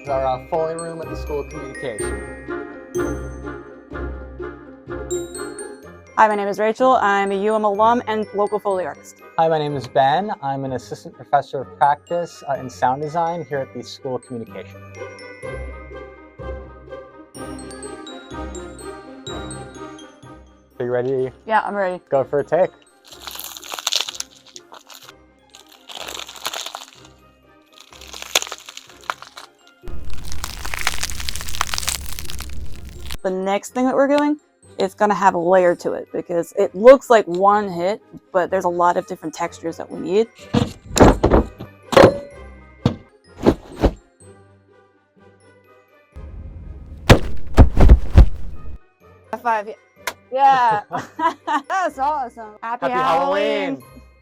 It's our foley room at the School of Communication. Hi, my name is Rachel. I'm a UM alum and local Foley artist. Hi, my name is Ben. I'm an assistant professor of practice in sound design here at the School of Communication. Are you ready? Yeah, I'm ready. Go for a take. The next thing that we're doing is going to have a layer to it because it looks like one hit, but there's a lot of different textures that we need. High five. Yeah. That's awesome. Happy Halloween.